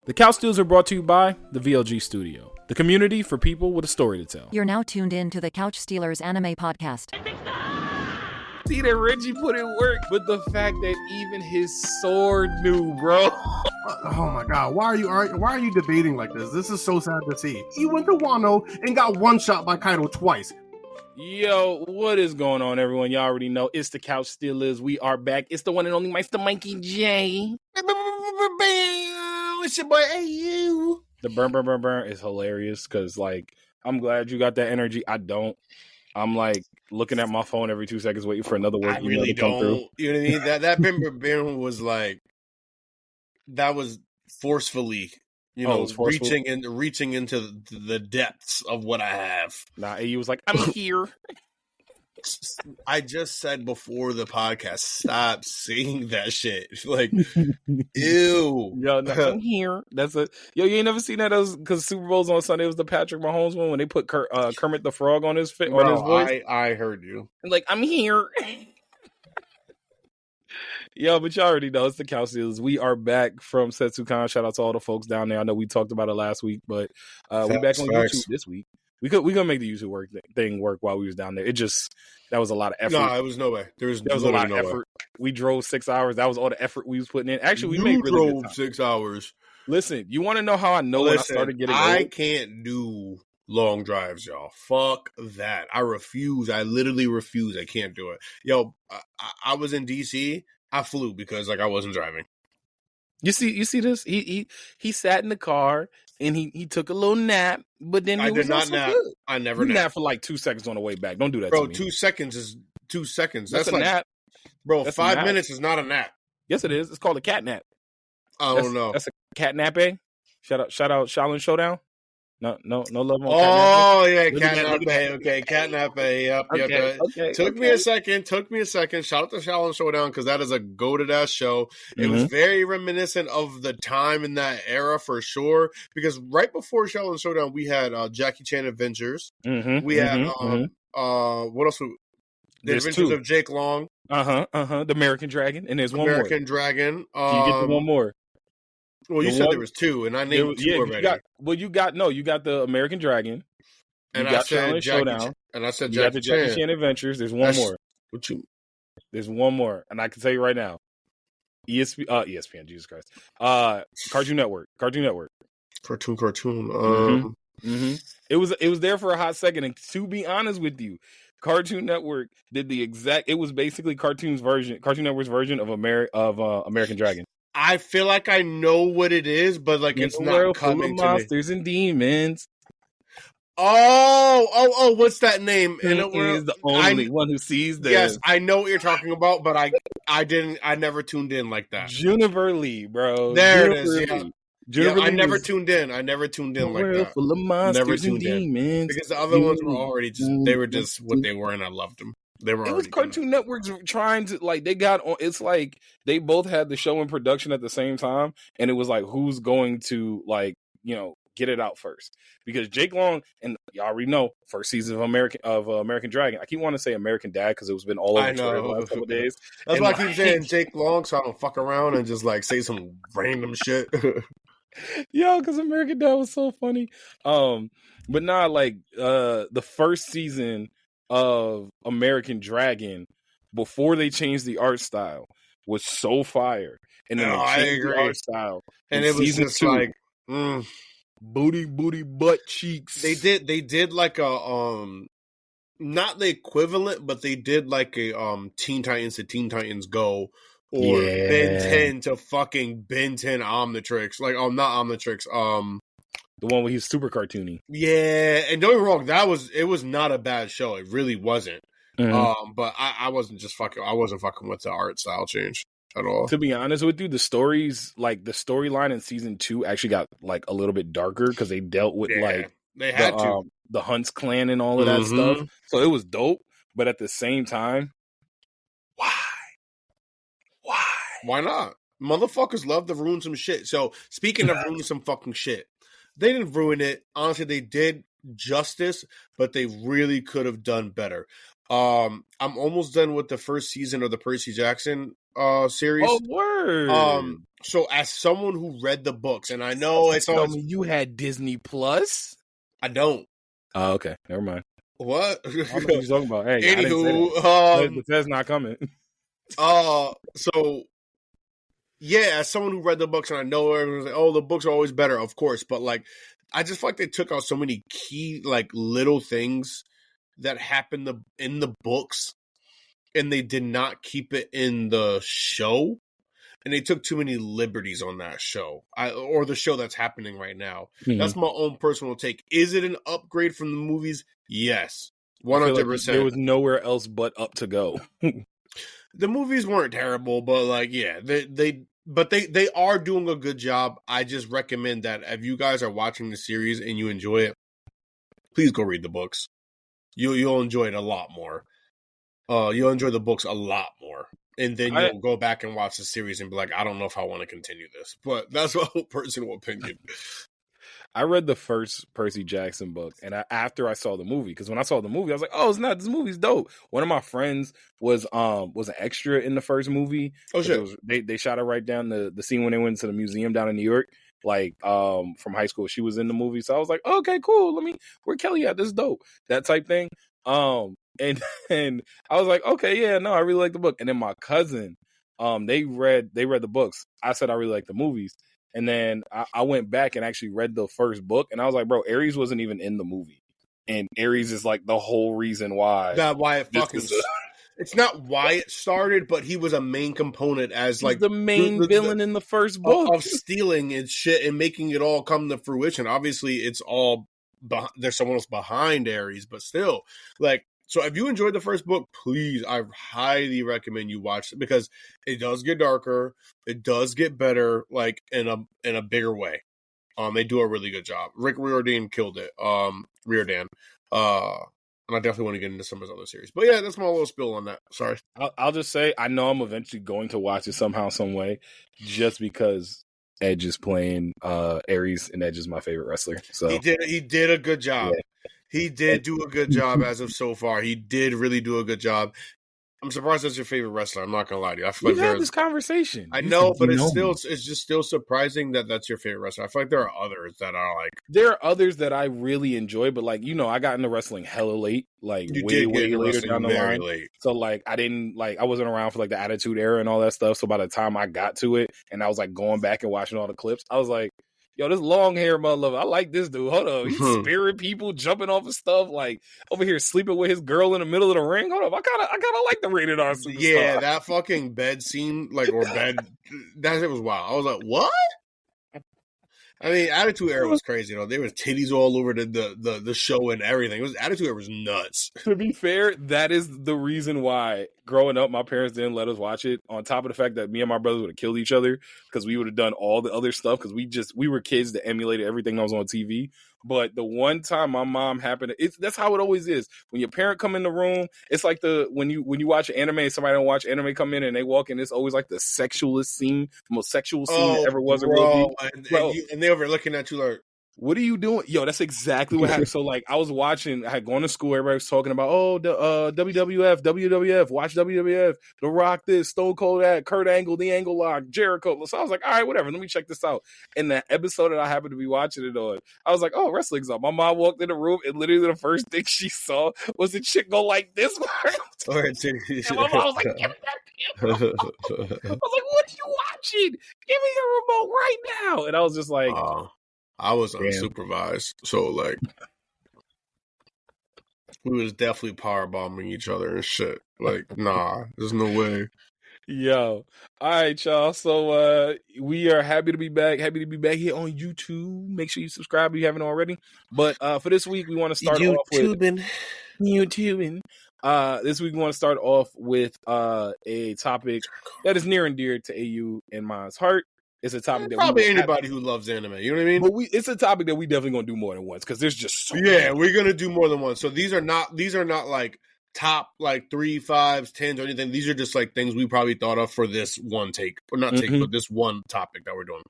The Couch Steals are brought to you by the VLG Studio, the community for people with a story to tell. You're now tuned in to the Couch Stealers anime podcast. See that Reggie put in work, but the fact that even his sword knew, bro. Oh my god, why are you debating like this? This is so sad to see. He went to Wano and got one shot by Kaido twice. Yo, what is going on, everyone? Y'all already know it's the Couch Stealers. We are back. It's the one and only Meister Mikey J. It's your boy AU. The burn is hilarious because, like, I'm glad you got that energy. I don't. I'm like looking at my phone every 2 seconds, waiting for another word. I really don't. Through. You know what I mean? That burn was like, that was forcefully, reaching into the depths of what I have. Nah, AU was like, I'm here. I just said before the podcast, stop saying that shit. Like, ew. Yo, no, I'm here. You ain't never seen that? Because Super Bowl's on Sunday. It was the Patrick Mahomes one when they put Kermit the Frog on his voice. I heard you. Like, I'm here. Yo, but y'all already know it's the Couch Stealers. We are back from Setsucon. Shout out to all the folks down there. I know we talked about it last week, but we're back on YouTube this week. We gonna make the YouTube thing work while we was down there. That was a lot of effort. No, it was no way. There was a lot of effort. We drove 6 hours. That was all the effort we was putting in. Actually, we drove 6 hours. Listen, you want to know how I know when I started getting old? I can't do long drives, y'all. Fuck that. I refuse. I literally refuse. I can't do it. Yo, I was in DC. I flew because I wasn't driving. You see this? He sat in the car and he took a little nap, but then I did not nap. Good. I never napped for like 2 seconds on the way back. Don't do that, bro. To me. 2 seconds is 2 seconds. That's a like, nap, bro. That's 5 minutes is not a nap. Yes, it is. It's called a cat nap. I don't know. That's a cat nap, eh? Shout out, Shaolin Showdown. No love on. Oh yeah, Catnap. Okay, Catnap. Yep. Okay. Took me a second. Shout out to Shaolin Showdown because that is a goated ass show. It was very reminiscent of the time in that era for sure. Because right before Shaolin Showdown, we had Jackie Chan Adventures. We had what else? The Adventures of Jake Long. The American Dragon, and there's one more. American Dragon. Can you get the one more? Well, you said there was two, and I named two already. You got the American Dragon, and I said Showdown, and I said you got the Jackie Chan Adventures. There's one more. There's one more, and I can tell you right now, ESPN, Jesus Christ, Cartoon Network. Cartoon. It was there for a hot second, and to be honest with you, Cartoon Network did the exact. It was basically Cartoon Network's version of American Dragon. I feel like I know what it is, but it's not coming to me. Monsters and demons. Oh! What's that name? He is the only one who sees them. Yes, I know what you're talking about, but I never tuned in like that. Juniper Lee, bro. There it is. Yeah. I never tuned in. I never tuned in like that. Full of monsters and demons. Because the other ones were already they were just what they were, and I loved them. It was Cartoon Network's trying to they got on. It's like they both had the show in production at the same time, and it was like who's going to get it out first, because Jake Long, and y'all already know, first season of American Dragon. I keep wanting to say American Dad because it's been all over Twitter the last couple of days. That's why I keep saying Jake Long, so I don't fuck around and just say some random shit. Yo, because American Dad was so funny. But nah, the first season of American Dragon, before they changed the art style, was so fire, and then they changed the art style, and it was just booty butt cheeks. They did like a not the equivalent, but they did like a Teen Titans to Teen Titans Go, or Ben 10 to fucking Ben 10 Omnitrix, not Omnitrix, the one where he's super cartoony. Yeah, and don't get me wrong, it was not a bad show. It really wasn't. Mm-hmm. But I wasn't fucking with the art style change at all. To be honest with you, the storyline in season 2 actually got a little bit darker because they dealt with they had the Hunts clan and all of that stuff. So it was dope, but at the same time, why not? Motherfuckers love to ruin some shit. So speaking of ruining some fucking shit, they didn't ruin it. Honestly, they did justice, but they really could have done better. I'm almost done with the first season of the Percy Jackson series. Oh, word. So as someone who read the books, and I know it's Tell all me you had Disney Plus? I don't. Oh, okay. Never mind. What? I don't know what you're talking about. Hey, Anywho, the test not coming. so yeah, as someone who read the books, and I know everyone's like, oh, the books are always better, of course, but like, I just feel like they took out so many key, like, little things that happened in the books, and they did not keep it in the show, and they took too many liberties on that show, or the show that's happening right now. Mm-hmm. That's my own personal take. Is it an upgrade from the movies? Yes, 100%. 100%. There was nowhere else but up to go. The movies weren't terrible, but like, yeah, they are doing a good job. I just recommend that if you guys are watching the series and you enjoy it, please go read the books. You'll enjoy it a lot more. You'll enjoy the books a lot more, and then you'll go back and watch the series and be like, I don't know if I want to continue this, but that's my personal opinion. I read the first Percy Jackson book, and after I saw the movie, because when I saw the movie, I was like, "Oh, it's not. This movie's dope." One of my friends was an extra in the first movie. Oh shit! They shot it right down the scene when they went to the museum down in New York, like from high school. She was in the movie, so I was like, oh, "Okay, cool. Where Kelly at? This is dope." That type thing. And I was like, "Okay, yeah, no, I really like the book." And then my cousin, they read the books. I said I really like the movies. And then I went back and actually read the first book, and I was like, bro, Ares wasn't even in the movie. And Ares is like the whole reason why. It's not why it started, but he was a main component as like the main villain in the first book. Of stealing and shit and making it all come to fruition. Obviously, it's all, there's someone else behind Ares, but still, like, so if you enjoyed the first book, please, I highly recommend you watch it, because it does get darker. It does get better, like in a bigger way. They do a really good job. Rick Riordan killed it. Riordan. And I definitely want to get into some of his other series. But yeah, that's my little spill on that. Sorry. I'll just say, I know I'm eventually going to watch it somehow, some way, just because Edge is playing Ares, and Edge is my favorite wrestler. So he did a good job. Yeah. He did do a good job as of so far. He did really do a good job. I'm surprised that's your favorite wrestler. I'm not gonna lie to you. I feel like had this conversation. I know, but it's just still surprising that that's your favorite wrestler. I feel like there are others that are like. There are others that I really enjoy, but like, I got into wrestling hella late, like way later down the line. Late. So like I wasn't around for like the Attitude Era and all that stuff. So by the time I got to it, and I was like going back and watching all the clips, I was like, yo, this long hair motherfucker, I like this dude. Hold on, he's spearing people, jumping off of stuff, like over here sleeping with his girl in the middle of the ring. Hold up, I kind of like the rated R superstar. Yeah, that fucking bed scene, that shit was wild. I was like, what? I mean, Attitude Era was crazy, There was titties all over the show and everything. Attitude Era was nuts. To be fair, that is the reason why growing up, my parents didn't let us watch it. On top of the fact that me and my brothers would have killed each other because we would have done all the other stuff, because we were kids that emulated everything that was on TV. But the one time my mom happened, that's how it always is. When your parent come in the room, it's like when you watch anime and somebody don't watch anime come in and they walk in, it's always like the sexualist scene, the most sexual scene that ever was. And they over looking at you like, what are you doing? Yo, that's exactly what happened. So like I had gone to school, everybody was talking about, WWF, watch WWF, The Rock this, Stone Cold that, Kurt Angle, The Angle Lock, Jericho. So I was like, all right, whatever, let me check this out. And that episode that I happened to be watching it on, I was like, oh, wrestling's up. My mom walked in the room, and literally the first thing she saw was a chick go like this. And my mom was like, give me that damn remote. I was like, what are you watching? Give me your remote right now. And I was just like, I was unsupervised, so like we was definitely power bombing each other and shit. Like, nah, there's no way. Yo, all right, y'all. So we are happy to be back. Happy to be back here on YouTube. Make sure you subscribe if you haven't already. But for this week, we want to start off with YouTubing. This week we want to start off with a topic that is near and dear to AU and mine's heart. It's a topic that probably anybody who loves anime, you know what I mean? But it's a topic that we definitely gonna do more than once, because there's just so many. We're gonna do more than once. So these are not like top like 3, 5s, 10s or anything. These are just like things we probably thought of for this one take, or not take, but this one topic that we're doing.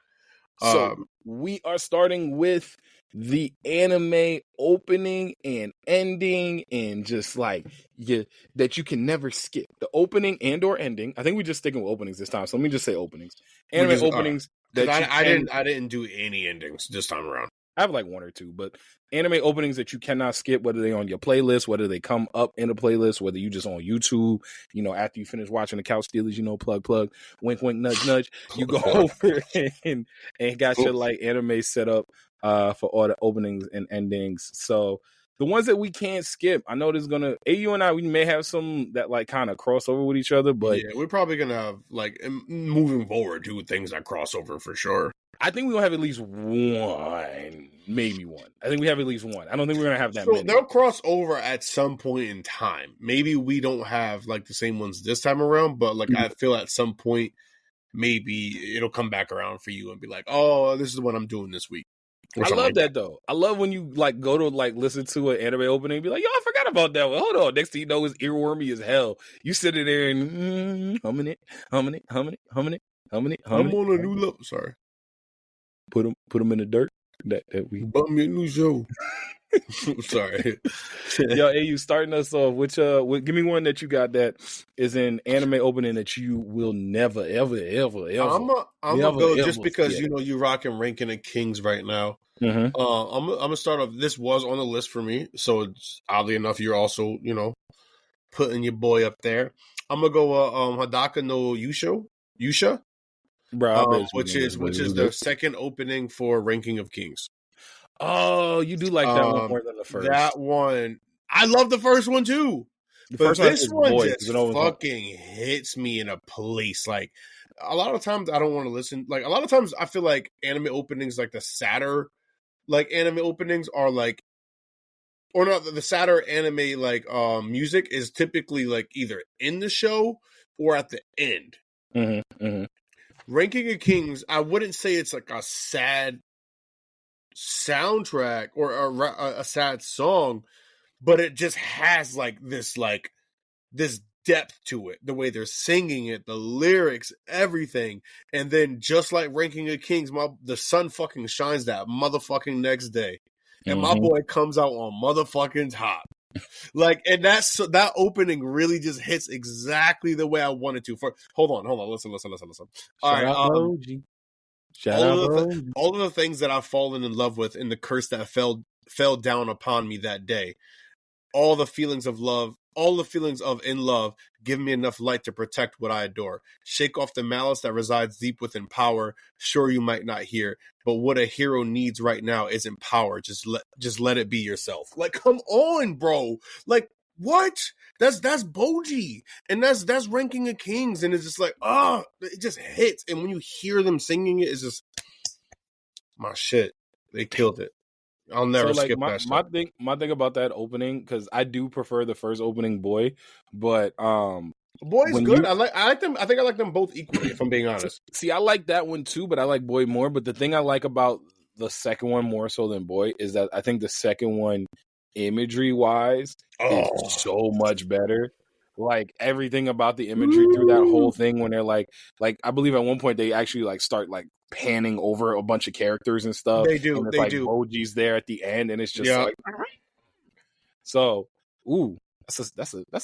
So we are starting with the anime opening and ending and just like that you can never skip. The opening and or ending. I think we're just sticking with openings this time. So let me just say openings. Anime openings that I didn't do any endings this time around. I have like one or two, but anime openings that you cannot skip, whether they on your playlist, whether they come up in a playlist, whether you just on YouTube, after you finish watching the Couch Stealers, plug, wink, wink, nudge, nudge, you go over and got your like anime set up for all the openings and endings. So the ones that we can't skip, I know there's gonna AU and I, we may have some that like kind of cross over with each other, but yeah, we're probably gonna have like moving forward to things that cross over for sure. I think we'll have at least one, maybe one. I think we have at least one. I don't think we're gonna have that many. They'll cross over at some point in time. Maybe we don't have like the same ones this time around, but like I feel at some point maybe it'll come back around for you and be like, oh, this is the one I'm doing this week. I love that though. I love when you like go to like listen to an anime opening and be like, yo, I forgot about that one. Hold on. Next thing you know, it's earwormy as hell. You sitting there and humming it. I'm on a new level. Sorry. Put them in the dirt. That we bump me a new show. Sorry. Yo, AU, starting us off. Give me one that you got that is an anime opening that you will never, ever. I'm gonna go just because you rocking Ranking of Kings right now. Mm-hmm. I'm gonna start off. This was on the list for me, so it's, oddly enough, you're also putting your boy up there. I'm gonna go Hadaka no Yusha. Bro, which is the second opening for Ranking of Kings. Oh, you do like that one more than the first. That one, I love the first one too. But this one just fucking hits me in a place. Like a lot of times, I don't want to listen. Like a lot of times, I feel like anime openings, like the sadder, like anime openings, are like, or not the sadder anime like music is typically like either in the show or at the end. Mm-hmm, mm-hmm. Ranking of Kings, I wouldn't say it's like a sad soundtrack or a sad song, but it just has like this depth to it. The way they're singing it, the lyrics, everything. And then just like Ranking of Kings, the sun fucking shines that motherfucking next day. And my boy comes out on motherfucking top. Like, and that opening really just hits exactly the way I wanted to. Hold on, listen. All right, all of the things that I've fallen in love with, and the curse that fell down upon me that day. All the feelings of love, all the feelings of in love, give me enough light to protect what I adore. Shake off the malice that resides deep within power. Sure, you might not hear, but what a hero needs right now isn't power. Just let it be yourself. Like, come on, bro. Like, what? That's Boji, and that's Ranking of Kings, and it's just like, it just hits. And when you hear them singing it, it's just my shit. They killed it. I'll never skip that shit. My thing about that opening, because I do prefer the first opening, Boy, but Boy's good. I like them. I think I like them both equally, if I'm being honest. See, I like that one too, but I like Boy more. But the thing I like about the second one more so than Boy is that I think the second one, imagery wise, is so much better. Like everything about the imagery through that whole thing, when they're like I believe at one point they actually like start like panning over a bunch of characters and stuff. They do. And it's Boji's there at the end, and it's just like, so. Ooh, that's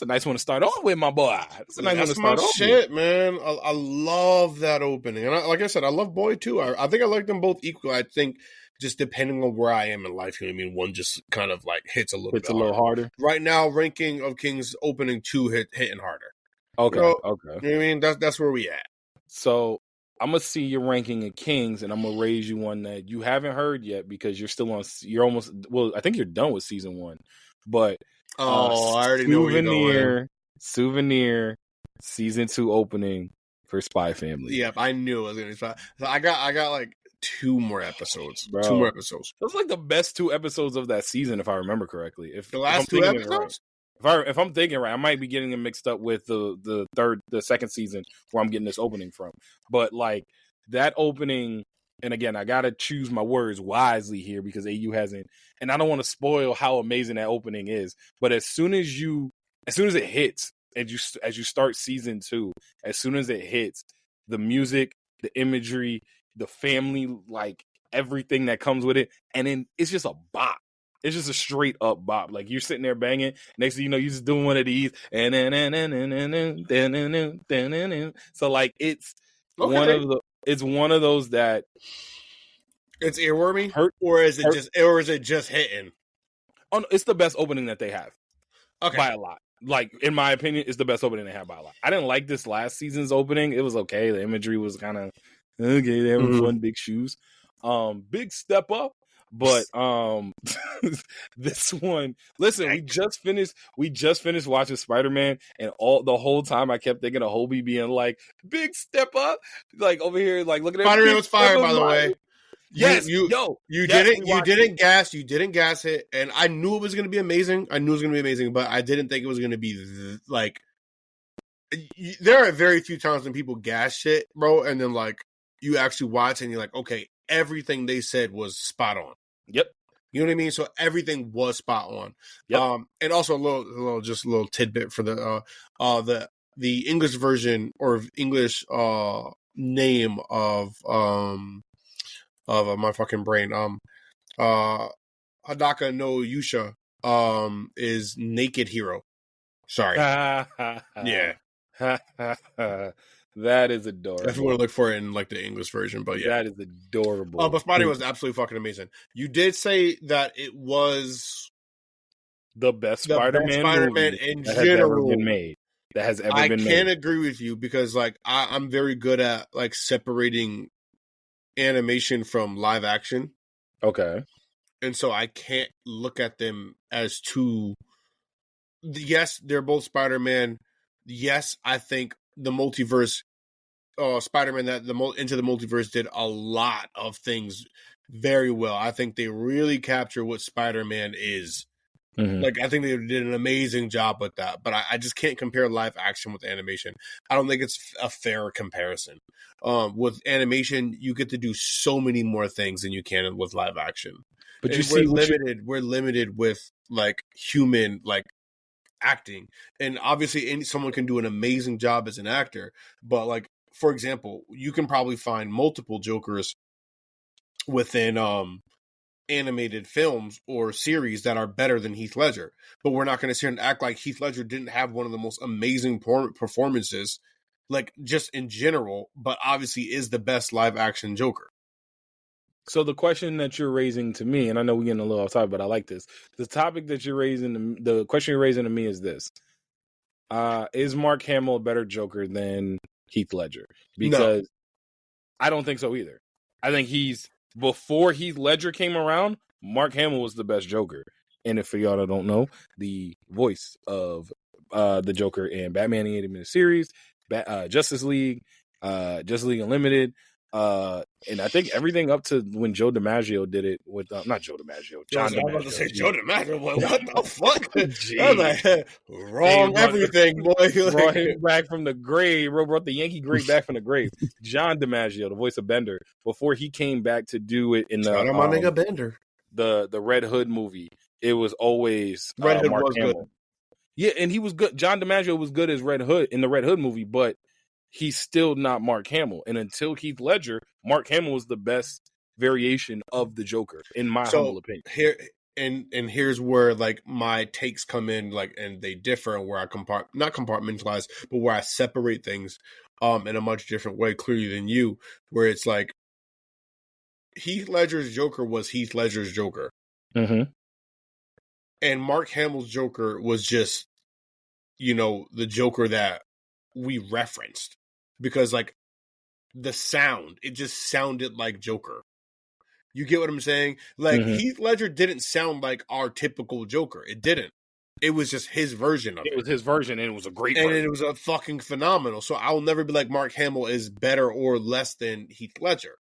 a nice one to start off with, my boy. That's a nice one to start off with, man. I love that opening, and like I said, I love Boy too. I think I like them both equally. I think just depending on where I am in life, you know what I mean, one just kind of like hits a little harder. Right now, Ranking of Kings opening 2 hitting harder. Okay, okay. You know what I mean? That's where we at. So I'm gonna see your Ranking of Kings, and I'm gonna raise you one that you haven't heard yet because you're still on. You're almost I think you're done with season 1, but I already know where you're going. Souvenir season 2 opening for Spy Family. Yep, I knew it was gonna be fun. So I got like 2 more episodes. Bro, 2 more episodes. Those like the best 2 episodes of that season, if I remember correctly. If the last 2 episodes. If I'm thinking right, I might be getting them mixed up with the second season where I'm getting this opening from. But like that opening, and again, I gotta choose my words wisely here because AU hasn't, and I don't want to spoil how amazing that opening is. But as soon as it hits, as you start season 2, as soon as it hits, the music, the imagery, the family, like everything that comes with it, and then it's just a bop. It's just a straight up bop. Like you're sitting there banging. Next thing you know, you're just doing one of these, and so like it's one of those that it's earwormy, hurt, or is it just hitting? Oh, it's the best opening that they have. Okay, by a lot. Like in my opinion, it's the best opening they have by a lot. I didn't like this last season's opening. It was okay. The imagery was kind of okay. They having fun, big shoes, big step up. But this one, listen, we just finished watching Spider-Man, and the whole time I kept thinking of Hobie being like, "Big step up," like over here, like looking at Spider-Man was fire, by the way. Yes, you didn't gas it, and I knew it was going to be amazing. But I didn't think it was going to be like. There are very few times when people gas shit, bro, and then like you actually watch and you're like, okay, everything they said was spot on. Yep. You know what I mean? So everything was spot on. Yep. And also a little tidbit for the English version or English name of my fucking brain. Hadaka no Yusha is Naked Hero. Sorry. Yeah. That is adorable. If you want to look for it in like the English version, but yeah, that is adorable. But Spider was absolutely fucking amazing. You did say that it was the best Spider-Man movie in that general has ever been made. That has ever been made. I can't agree with you because like I'm very good at like separating animation from live action. Okay. And so I can't look at them as two. Yes, they're both Spider-Man. Yes, I think the multiverse, Spider-Man, Into the Multiverse did a lot of things very well. I think they really capture what Spider-Man is. Mm-hmm. Like, I think they did an amazing job with that. But I just can't compare live action with animation. I don't think it's a fair comparison. With animation, you get to do so many more things than you can with live action. But we're limited with like human like acting, and obviously someone can do an amazing job as an actor, but like for example, you can probably find multiple Jokers within animated films or series that are better than Heath Ledger, but we're not going to sit here and act like Heath Ledger didn't have one of the most amazing performances, like just in general, but obviously is the best live action Joker. So the question that you're raising to me, and I know we're getting a little off topic, but I like this. The topic that you're raising, the question you're raising to me is this. Is Mark Hamill a better Joker than Heath Ledger? Because no. I don't think so either. I think before Heath Ledger came around, Mark Hamill was the best Joker. And if for y'all that don't know, the voice of the Joker in Batman the Animated Series, Justice League Unlimited, and I think everything up to when Joe DiMaggio did it with not Joe DiMaggio, John DiMaggio. I was about to say Joe DiMaggio. What the fuck? I was like, wrong everything, boy. Brought him back from the grave. Brought the Yankee grave back from the grave. John DiMaggio, the voice of Bender, before he came back to do it in my nigga Bender, the Red Hood movie. It was always Red Hood Mark Hamill. Good. Yeah, and he was good. John DiMaggio was good as Red Hood in the Red Hood movie, but he's still not Mark Hamill. And until Heath Ledger, Mark Hamill was the best variation of the Joker, in my humble opinion. Here's where like my takes come in, like, and they differ, and where I not compartmentalize, but where I separate things in a much different way, clearly than you, where it's like Heath Ledger's Joker was Heath Ledger's Joker. Mm-hmm. And Mark Hamill's Joker was just, the Joker that we referenced. Because, like, the sound, it just sounded like Joker. You get what I'm saying? Like, Heath Ledger didn't sound like our typical Joker. It didn't. It was just his version of it. It was his version, and it was a great version. And it was a fucking phenomenal. So I'll never be like Mark Hamill is better or less than Heath Ledger.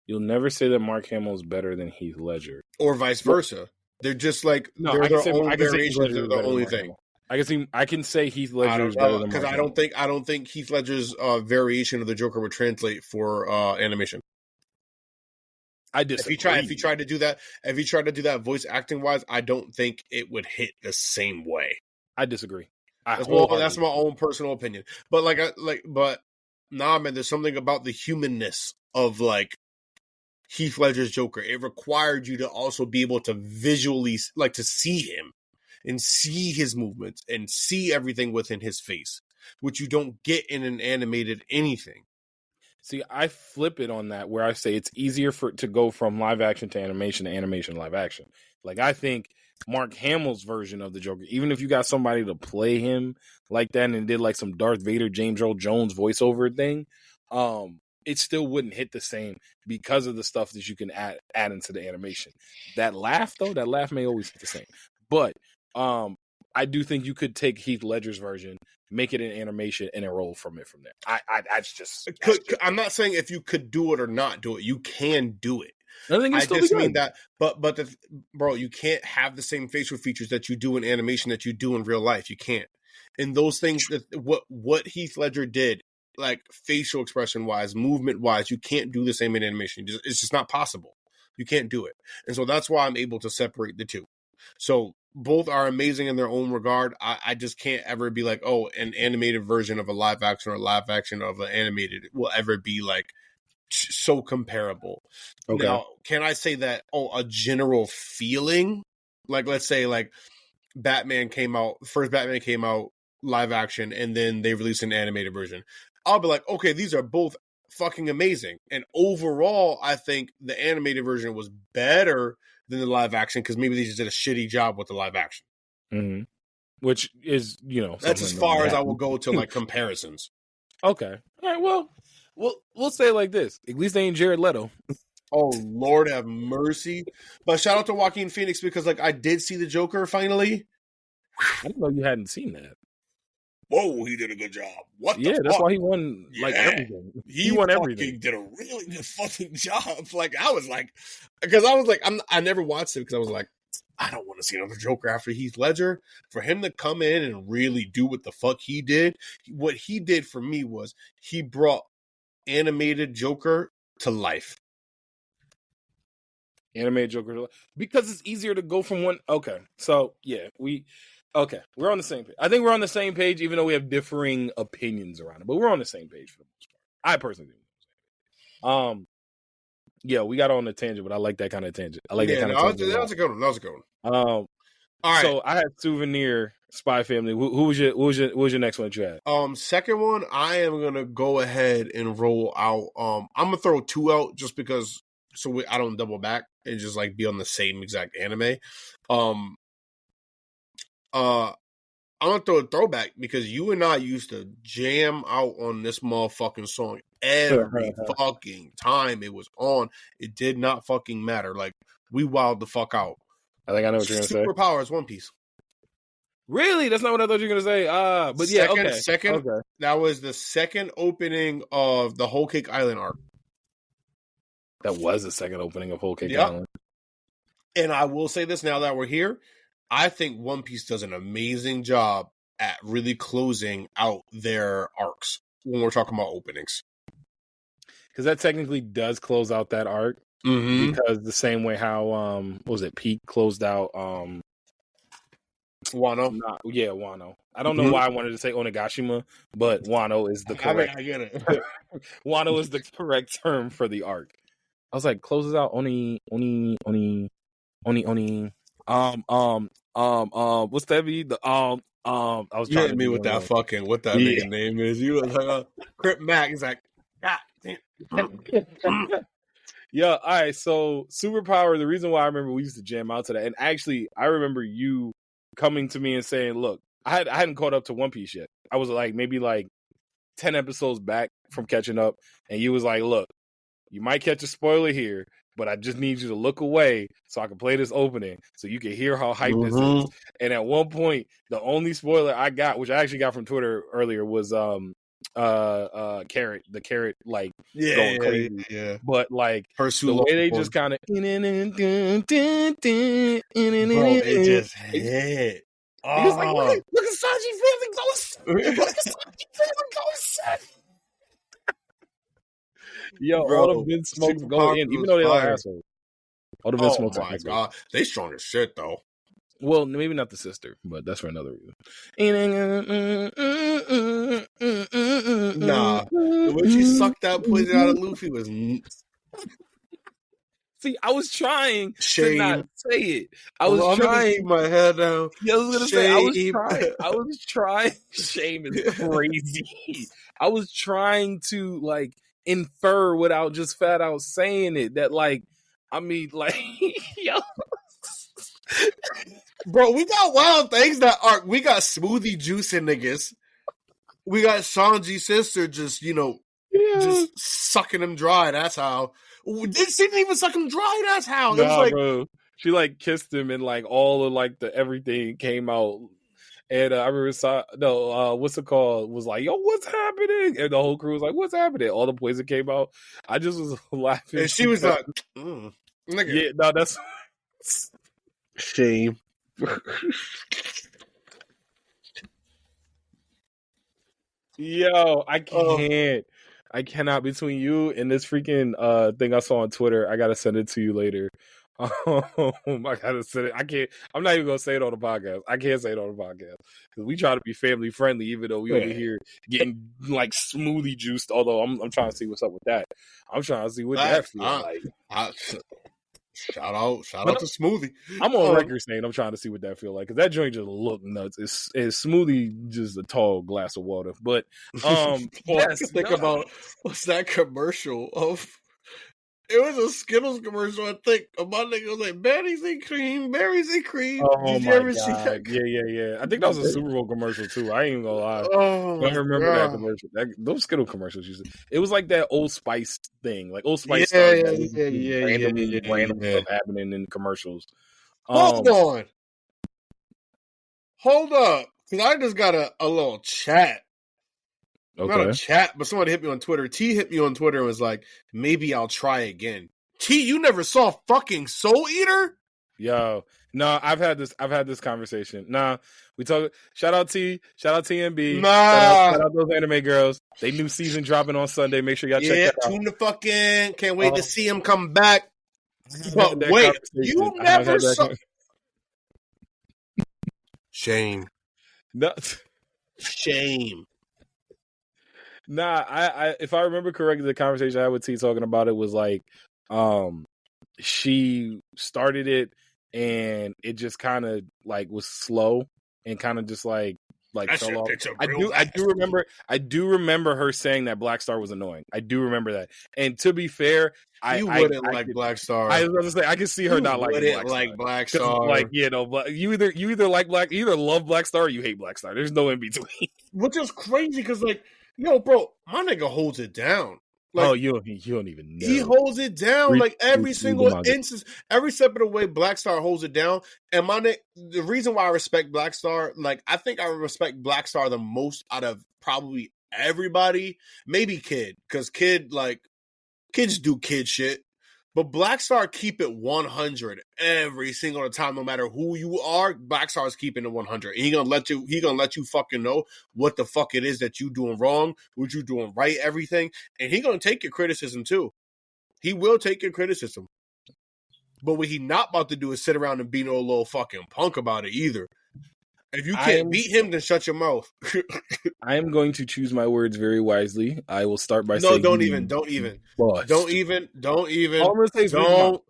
You'll never say that Mark Hamill is better than Heath Ledger. Or vice versa. They're just like, they're their own variations of the only thing. I can say Heath Ledger is better than because I don't think Heath Ledger's variation of the Joker would translate for animation. I disagree. If he tried to do that voice acting wise, I don't think it would hit the same way. I disagree. That's my own personal opinion. But but nah, man, there's something about the humanness of like Heath Ledger's Joker. It required you to also be able to visually, like, to see him and see his movements and see everything within his face, which you don't get in an animated anything. See, I flip it on that where I say it's easier to go from live action to animation to live action. Like, I think Mark Hamill's version of the Joker, even if you got somebody to play him like that and did like some Darth Vader, James Earl Jones voiceover thing, it still wouldn't hit the same because of the stuff that you can add into the animation. That laugh may always hit the same. But I do think you could take Heath Ledger's version, make it an animation, and roll from there. I'm not saying if you could do it or not do it. You can do it. I just mean that, but bro, you can't have the same facial features that you do in animation that you do in real life. You can't. And those things, what Heath Ledger did, like facial expression wise, movement wise, you can't do the same in animation. It's just not possible. You can't do it. And so that's why I'm able to separate the two. So both are amazing in their own regard. I just can't ever be like, oh, an animated version of a live action or live action of an animated will ever be like so comparable. Okay. Now, can I say that, a general feeling? Like, let's say like first Batman came out live action and then they released an animated version. I'll be like, okay, these are both fucking amazing. And overall, I think the animated version was better than the live action because maybe they just did a shitty job with the live action. Mm-hmm. Which is, that's as far as I will go to like comparisons. Okay. All right. Well, we'll say it like this. At least they ain't Jared Leto. Oh, Lord have mercy. But shout out to Joaquin Phoenix because like I did see the Joker finally. I didn't know you hadn't seen that. Whoa, he did a good job. That's why he won like everything. He won everything. Did a really good fucking job. Like I was like, I never watched it because I was like, I don't want to see another Joker after Heath Ledger. For him to come in and really do what the fuck he did, what he did for me was he brought animated Joker to life. Animated Joker to life. Because it's easier to go from one. Okay. So, yeah, we're on the same page. I think we're on the same page, even though we have differing opinions around it. But we're on the same page for the most part. I personally think. Yeah, we got on a tangent, but I like that kind of tangent. I like that kind of tangent. That was a good one. All right. So I had Souvenir, Spy Family. Who was your next one that you had? Second one, I am gonna go ahead and roll out. I'm gonna throw two out just because, I don't double back and just like be on the same exact anime. I'm gonna throw a throwback because you and I used to jam out on this motherfucking song every fucking time it was on. It did not fucking matter. Like, we wilded the fuck out. I think I know what you're gonna say. Superpowers, One Piece. Really? That's not what I thought you were gonna say. But yeah, Second. That was the second opening of the Whole Cake Island arc. That was the second opening of Whole Cake Island. And I will say this now that we're here. I think One Piece does an amazing job at really closing out their arcs when we're talking about openings. Because that technically does close out that arc. Mm-hmm. Because the same way how, what was it, Peak closed out Wano? Wano. I don't know why I wanted to say Onigashima, but Wano is the correct. I get it. Wano is the correct term for the arc. I was like, closes out Oni. What's that be? I was trying to me with that fucking what that nigga name is. You was like Crip Mac. He's like, God damn. Yeah, all right. So Superpower, the reason why I remember we used to jam out to that, and actually I remember you coming to me and saying, look, I hadn't caught up to One Piece yet. I was like maybe like 10 episodes back from catching up, and you was like, look, you might catch a spoiler here, but I just need you to look away so I can play this opening so you can hear how hyped this is. And at one point, the only spoiler I got, which I actually got from Twitter earlier, was Carrot, the Carrot, like going crazy. Yeah. But like the way they just kind of it just hit. It's like, look at Sanji feeling ghost. Look at Sanji feeling ghost. Yo, bro, all the Vince smokes go in, even though they're all assholes. All the Vince smokes. Oh my god, they strong as shit though. Well, maybe not the sister, but that's for another reason. Nah, the way she sucked that poison out of Luffy was See, I was trying shame. to not say it. I I'm was gonna trying. keep my head down. Yeah, I was gonna say I was Shame. trying. I was trying. Shame is crazy. I was trying to like infer without just fat out saying it. That like, I mean, like, yo, Bro, we got wild things that are. We got smoothie juicing niggas. We got Sanji's sister just, just sucking him dry. That's how. She didn't even suck him dry. That's how. It was like, bro. She like kissed him and like all of like the everything came out. And I remember, what's it called? Was like, yo, what's happening? And the whole crew was like, what's happening? All the poison came out. I just was laughing. And she was like, nigga. Yeah, no, that's shame. Yo, I can't. I cannot. Between you and this freaking thing I saw on Twitter, I gotta send it to you later. I gotta send it. I can't. I'm not even gonna say it on the podcast. I can't say it on the podcast because we try to be family friendly, even though we over here getting like smoothie juiced. Although I'm trying to see what's up with that. I'm trying to see what that feels like. Shout out to Smoothie. I'm on record saying I'm trying to see what that feel like because that joint just look nuts. It's Smoothie just a tall glass of water. But think about what's that commercial of? It was a Skittles commercial. I think my nigga was like berries and cream. Oh Did you ever see that? Yeah. I think that was a Super Bowl commercial too. I ain't even gonna lie. I remember that commercial. Those Skittle commercials it was like that Old Spice thing, like Old Spice. Random stuff happening in commercials. Hold up, because I just got a little chat. Okay. Not a chat, but somebody hit me on Twitter. T hit me on Twitter and was like, maybe I'll try again. T, you never saw fucking Soul Eater? Yo, no, I've had this conversation. Nah, we talk. Shout out TMB. Shout out those anime girls. They new season dropping on Sunday. Make sure y'all check that out. Tune the fucking. Can't wait to see him come back. But wait, you never saw. Shame. No. Shame. Nah, I if I remember correctly, the conversation I had with T talking about it was like, she started it and it just kind of like was slow and kind of just like fell off. I do remember her saying that Black Star was annoying. I do remember that. And to be fair, I wouldn't like Black Star. I was going to say I can see her not liking Black Star. Like, but you either love Black Star or you hate Black Star. There's no in between. Which is crazy because like. Yo, bro, my nigga holds it down. Like, you don't even know. He holds it down like every single instance, every step of the way. Black Star holds it down, and the reason why I respect Black Star, like I think I respect Black Star the most out of probably everybody. Maybe Kid, because kids do kid shit. But Black Star keep it 100 every single time, no matter who you are. Black Star is keeping it 100. And he gonna let you fucking know what the fuck it is that you doing wrong, what you doing right, everything. And he gonna take your criticism too. He will take your criticism. But what he not about to do is sit around and be no little fucking punk about it either. If you can't beat him, then shut your mouth. I am going to choose my words very wisely. I will start by saying don't even. All I'm gonna say is don't,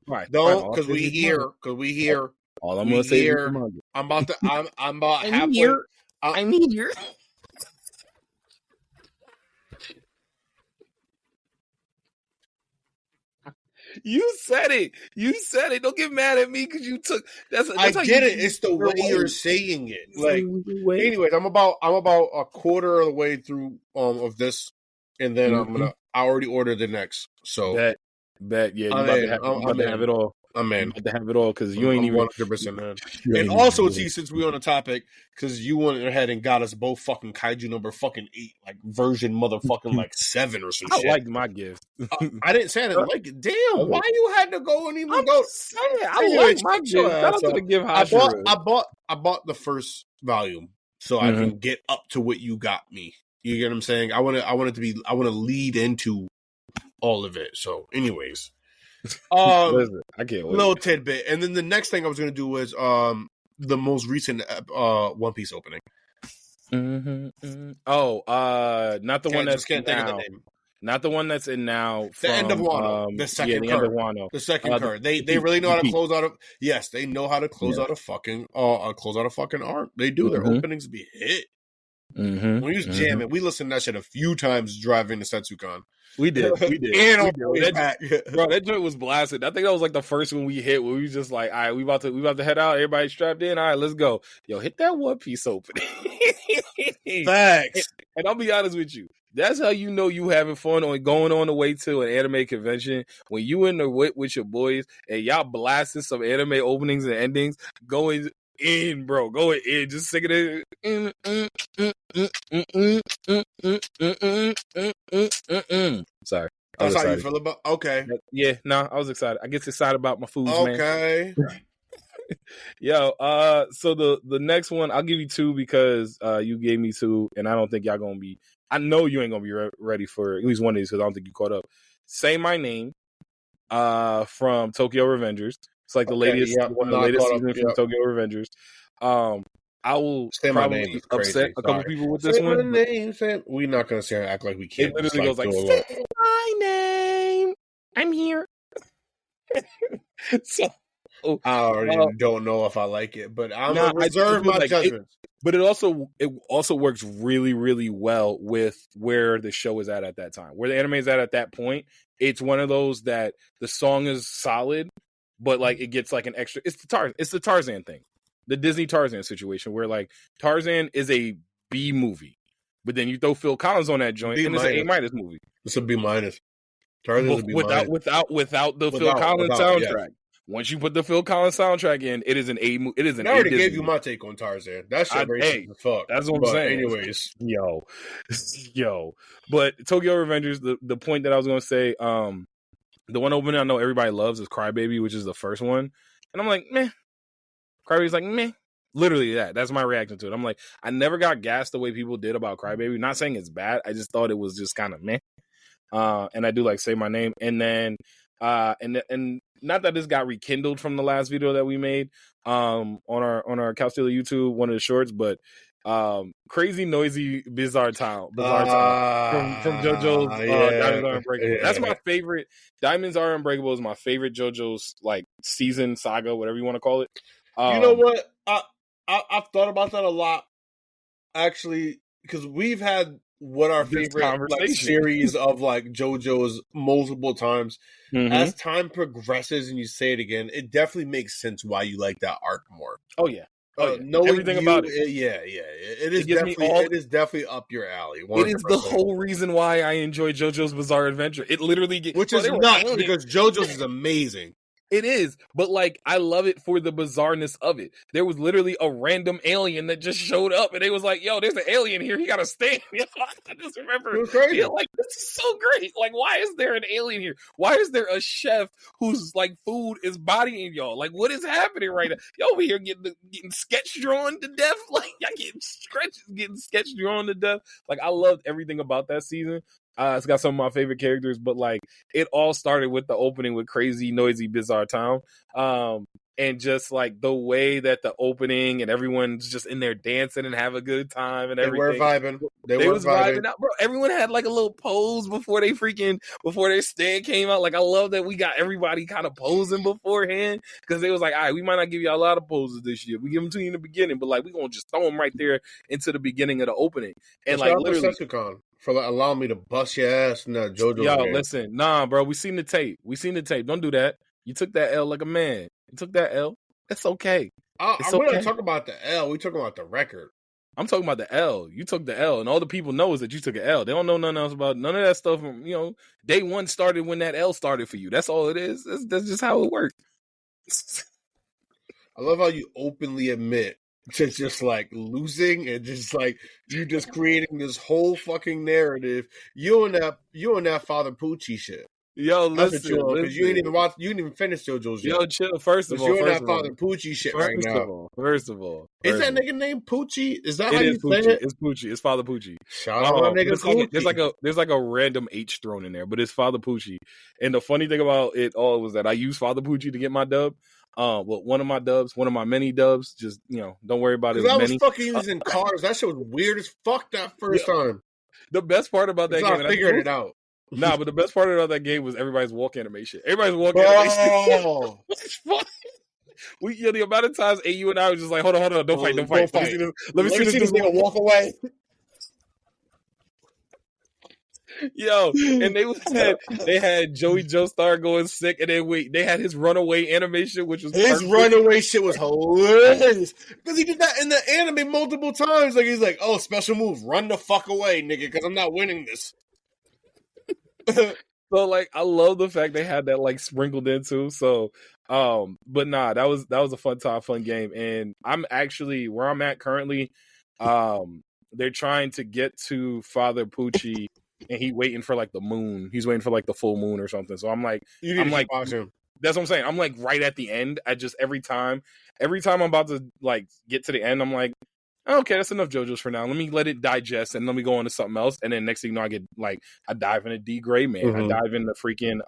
because we here. All I'm gonna say is I'm about halfway. I'm here. You said it. Don't get mad at me because you took. That's I get it. It's the way you're saying it. Like, anyways, I'm about a quarter of the way through of this, and then I already ordered the next. So bet yeah, you about to have it all. I'm in. About to have it all because you ain't even 100% in. And also, T, since we're on the topic, because you went ahead and got us both fucking kaiju number fucking 8, like version motherfucking like 7 or some shit. I liked my gift. I didn't say I didn't like it. Damn, why you had to go and even go? I like my gift. Shout out to the gift. I bought the first volume so I can get up to what you got me. You get what I'm saying? I want to lead into all of it. So, anyways. Listen, I can't wait. Little tidbit, and then the next thing I was going to do was the most recent One Piece opening. Oh, not the one that's Just can't think of the now. name. Not the one that's in now. The end of from, Wano. The second the end of curve. Wano. The second curve. They really know how to close out. Yes, they know how to close Yeah. out a fucking arc. They do. Their openings be hit. Mm-hmm. When he was jamming, we listened to that shit a few times driving to Setsucon. We did. And on the way back. Bro, that joint was blasted. I think that was like the first one we hit where we was just like, all right, we about to head out. Everybody strapped in. All right, let's go. Yo, hit that One Piece opening. Facts. And I'll be honest with you. That's how you know you having fun on going on the way to an anime convention when you in the with your boys and y'all blasting some anime openings and endings, going in, bro, going in, just singing it. Sorry. That's how you feel about. Okay. Yeah, no, I was excited. I get excited about my foods, man. Okay. Yo, so the next one, I'll give you two because you gave me two, and I don't think y'all gonna be. I know you ain't gonna be ready for at least one of these because I don't think you caught up. Say My Name, from Tokyo Revengers. It's like the latest, one of the latest seasons from Tokyo Revengers. I will probably upset a couple people with this one. We're not gonna say act like we can't. It literally goes like, "Say my name, I'm here." So I already don't know if I like it, but I'm gonna reserve my judgment. But it also works really, really well with where the show is at that time, where the anime is at that point. It's one of those that the song is solid, but like it gets like an extra. It's the Tarzan thing, the Disney Tarzan situation, where like Tarzan is a B movie, but then you throw Phil Collins on that joint, and it's an A- movie. It's a B-. Tarzan's a B-. Without the Phil Collins soundtrack. Yes. Once you put the Phil Collins soundtrack in, it is an A. It is an. I already gave you my take on Tarzan. That shit racist as fuck. That's what I'm saying. Anyways, yo. But Tokyo Revengers, the point that I was going to say, the one opening I know everybody loves is Crybaby, which is the first one, and I'm like, meh. Crybaby's like, meh. Literally that. That's my reaction to it. I'm like, I never got gassed the way people did about Crybaby. Not saying it's bad. I just thought it was just kind of meh. And I do like Say My Name, and then. And not that this got rekindled from the last video that we made on our Couch Stealer YouTube, one of the shorts, but Crazy Noisy Bizarre Town from JoJo's Diamonds Are Unbreakable. That's my favorite. Diamonds Are Unbreakable is my favorite JoJo's like season saga, whatever you want to call it. You know what? I've thought about that a lot, actually, because we've had our favorite like, series of like JoJo's multiple times. Mm-hmm. As time progresses and you say it again, it definitely makes sense why you like that arc more. Oh yeah. Everything about it. It is definitely up your alley. 100%. It is the whole reason why I enjoy JoJo's Bizarre Adventure. It literally gets, which is nuts because JoJo's is amazing. It is, but like I love it for the bizarreness of it. There was literally a random alien that just showed up, and it was like, "Yo, there's an alien here. He got to stand." I just remember being like, "This is so great! Like, why is there an alien here? Why is there a chef whose like food is bodying y'all? Like, what is happening right now? Y'all over here getting sketch drawn to death? Like, y'all getting sketch drawn to death? Like, I loved everything about that season." It's got some of my favorite characters, but like it all started with the opening with Crazy Noisy Bizarre Town. And just like the way that the opening and everyone's just in there dancing and have a good time and everything. They were vibing out, bro. Everyone had like a little pose before their stand came out. Like I love that we got everybody kind of posing beforehand because they was like, all right, we might not give you a lot of poses this year. We give them to you in the beginning, but like we gonna just throw them right there into the beginning of the opening. And like literally, Setsucon for allowing me to bust your ass in that JoJo. Yo, listen, nah, bro. We seen the tape. Don't do that. You took that L like a man. You took that L. That's okay. I'm going to talk about the L. We talking about the record. I'm talking about the L. You took the L, and all the people know is that you took an L. They don't know nothing else about none of that stuff. You know, day one started when that L started for you. That's all it is. That's just how it worked. I love how you openly admit to just like losing and just like you just creating this whole fucking narrative. You and that Father Poochie shit. Yo, listen, because you didn't even finish JoJo's yet. Yo, chill. First of all, you're that Father Poochie shit right now. First of all, is that nigga named Poochie? Is that how you say it? It's Poochie. It's Father Poochie. Shout out my nigga Poochie. There's like a random H thrown in there, but it's Father Poochie. And the funny thing about it all was that I used Father Poochie to get my dub. Well, one of my dubs, one of my many dubs. Just don't worry about it. Because I was Many. fucking using cars. That shit was weird as fuck that first time. The best part about that game, I figured it out. Nah, but the best part about that game was everybody's walk animation. Everybody's walk animation. The amount of times you and I was just like, hold on, don't fight. Let me see this nigga walk away. Yo, and they had Joey Joestar going sick, and then they had his runaway animation, which was his runaway shit was hilarious because he did that in the anime multiple times. Like he's like, "Oh, special move, run the fuck away, nigga, because I'm not winning this." So like, I love the fact they had that like sprinkled in too. So, but nah, that was a fun game, and I'm actually where I'm at currently. They're trying to get to Father Pucci. And he waiting for like the moon. He's waiting for like the full moon or something. So I'm like, that's what I'm saying. I'm like right at the end. I just every time I'm about to like get to the end, I'm like, okay, that's enough JoJo's for now. Let me let it digest and let me go on to something else. And then next thing you know, I get like I dive into D Gray Man. I dive into freaking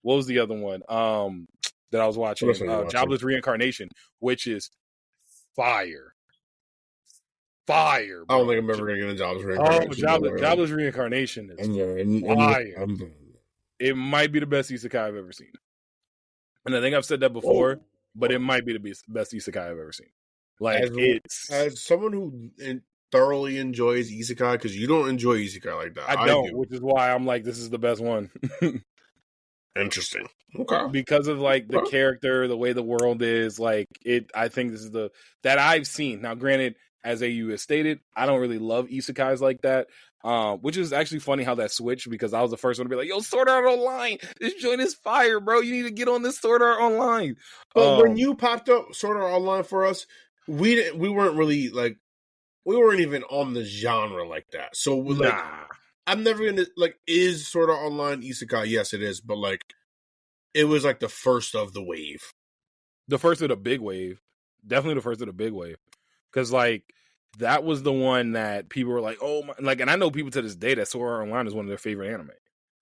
what was the other one that I was watching? Jobless Reincarnation, which is fire. Bro. I don't think I'm ever gonna get a Jobless Reincarnation. Jobless Reincarnation is fire. It might be the best isekai I've ever seen, and I think I've said that before, but it might be the best isekai I've ever seen. Like as someone who thoroughly enjoys isekai, because you don't enjoy isekai like that. I don't, which is why I'm like, this is the best one. Interesting. Okay. Because of like the character, the way the world is, like it. I think this is that I've seen. Now, granted, as AU has stated, I don't really love isekais like that. Which is actually funny how that switched because I was the first one to be like, yo, Sword Art Online, this joint is fire, bro. You need to get on this Sword Art Online. But when you popped up Sword Art Online for us, we weren't really like, we weren't even on the genre like that. So like, I'm never gonna like, is Sword Art Online isekai? Yes, it is, but like, it was like the first of the wave. The first of the big wave. Definitely the first of the big wave. Because, like, that was the one that people were like, oh, my. Like, and I know people to this day that Sword Art Online is one of their favorite anime.